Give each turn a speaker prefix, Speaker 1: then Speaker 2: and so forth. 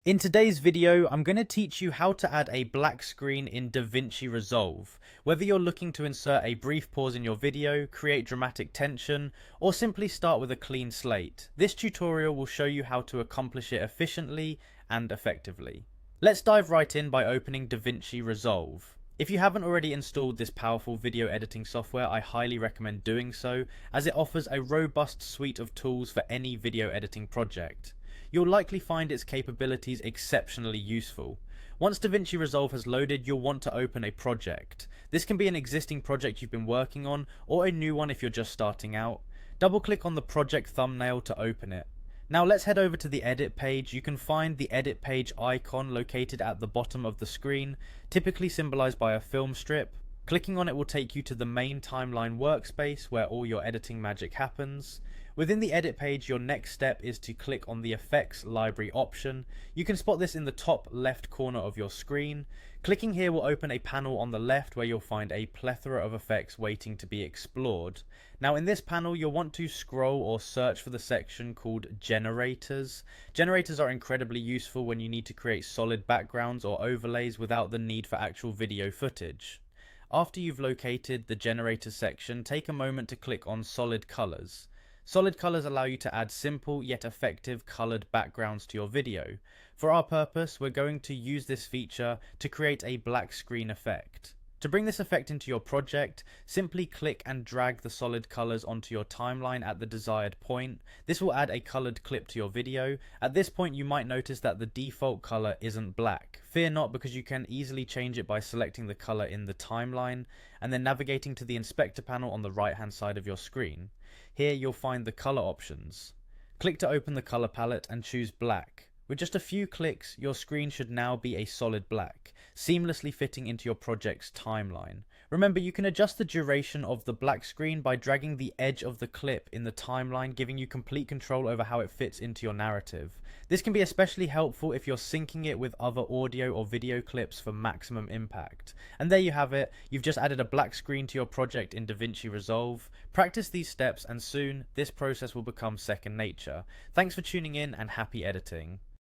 Speaker 1: In today's video, I'm going to teach you how to add a black screen in Davinci Resolve. Whether you're looking to insert a brief pause in your video, create dramatic tension, or simply start with a clean slate, this tutorial will show you how to accomplish it efficiently and effectively. Let's dive right in by opening Davinci Resolve. If you haven't already installed this powerful video editing software, I highly recommend doing so, as it offers a robust suite of tools for any video editing project. You'll likely find its capabilities exceptionally useful. Once Davinci Resolve has loaded, you'll want to open a project. This can be an existing project you've been working on, or a new one if you're just starting out. Double click on the project thumbnail to open it. Now let's head over to the edit page. You can find the edit page icon located at the bottom of the screen, typically symbolized by a film strip. Clicking on it will take you to the main timeline workspace where all your editing magic happens. Within the edit page, your next step is to click on the effects library option. You can spot this in the top left corner of your screen. Clicking here will open a panel on the left where you'll find a plethora of effects waiting to be explored. Now in this panel, you'll want to scroll or search for the section called generators. Generators are incredibly useful when you need to create solid backgrounds or overlays without the need for actual video footage. After you've located the generator section, take a moment to click on solid colors. Solid colors allow you to add simple yet effective colored backgrounds to your video. For our purpose, we're going to use this feature to create a black screen effect. To bring this effect into your project, simply click and drag the solid colors onto your timeline at the desired point. This will add a colored clip to your video. At this point, you might notice that the default color isn't black. Fear not, because you can easily change it by selecting the color in the timeline and then navigating to the inspector panel on the right hand side of your screen. Here you'll find the color options. Click to open the color palette and choose black. With just a few clicks, your screen should now be a solid black, seamlessly fitting into your project's timeline. Remember, you can adjust the duration of the black screen by dragging the edge of the clip in the timeline, giving you complete control over how it fits into your narrative. This can be especially helpful if you're syncing it with other audio or video clips for maximum impact. And there you have it, you've just added a black screen to your project in Davinci Resolve. Practice these steps and soon, this process will become second nature. Thanks for tuning in and happy editing.